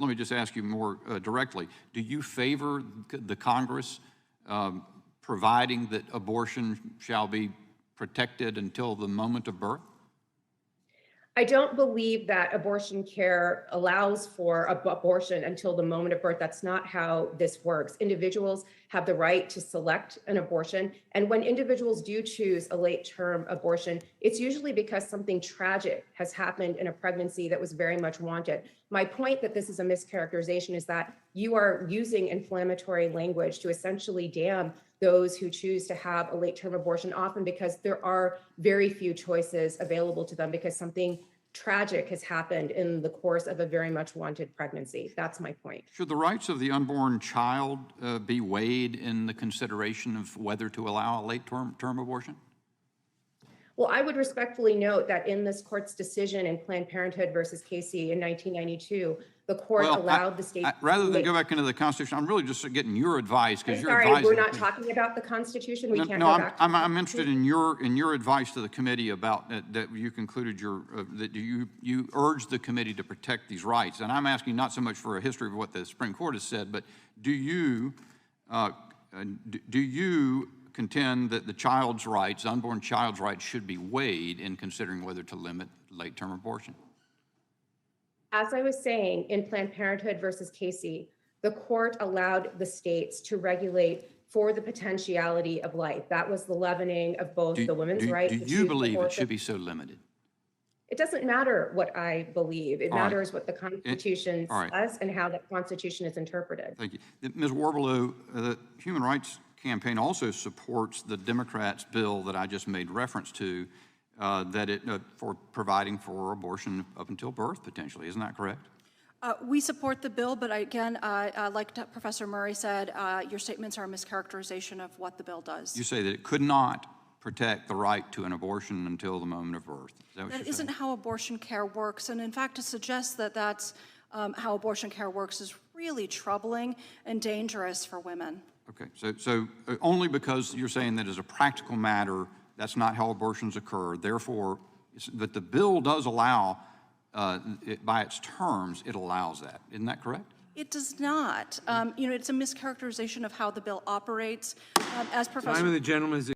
let me just ask you more directly. Do you favor the Congress providing that abortion shall be protected until the moment of birth? I don't believe that abortion care allows for abortion until the moment of birth. That's not how this works. Individuals have the right to select an abortion. And when individuals do choose a late-term abortion, it's usually because something tragic has happened in a pregnancy that was very much wanted. My point that this is a mischaracterization is that you are using inflammatory language to essentially damn those who choose to have a late-term abortion, often because there are very few choices available to them because something tragic has happened in the course of a very much wanted pregnancy. That's my point. Should the rights of the unborn child be weighed in the consideration of whether to allow a late-term abortion? Well, I would respectfully note that in this court's decision in Planned Parenthood versus Casey in 1992, the court allowed the state. Rather than go back into the Constitution, I'm really just getting your advice because you're advising. We're not talking about the Constitution. We can't go back. I'm interested in your advice to the committee about that you concluded that you urged the committee to protect these rights, and I'm asking not so much for a history of what the Supreme Court has said, but do you contend that the child's rights, unborn child's rights, should be weighed in considering whether to limit late-term abortion? As I was saying, in Planned Parenthood versus Casey, the court allowed the states to regulate for the potentiality of life. That was the leavening of both the women's right. Do you believe it should be so limited? It doesn't matter what I believe. It matters what the Constitution says and how the Constitution is interpreted. Thank you. Ms. Warbelow, the Human Rights Campaign also supports the Democrats' bill that I just made reference to, for providing for abortion up until birth, potentially. Isn't that correct? We support the bill, but again, like Professor Murray said, your statements are a mischaracterization of what the bill does. You say that it could not protect the right to an abortion until the moment of birth. Is that what That isn't how abortion care works. And in fact, to suggest that that's how abortion care works is really troubling and dangerous for women. Okay, so only because you're saying that as a practical matter, that's not how abortions occur. Therefore, that the bill does allow, by its terms, it allows that. Isn't that correct? It does not. It's a mischaracterization of how the bill operates. As Professor. Time of the gentleman is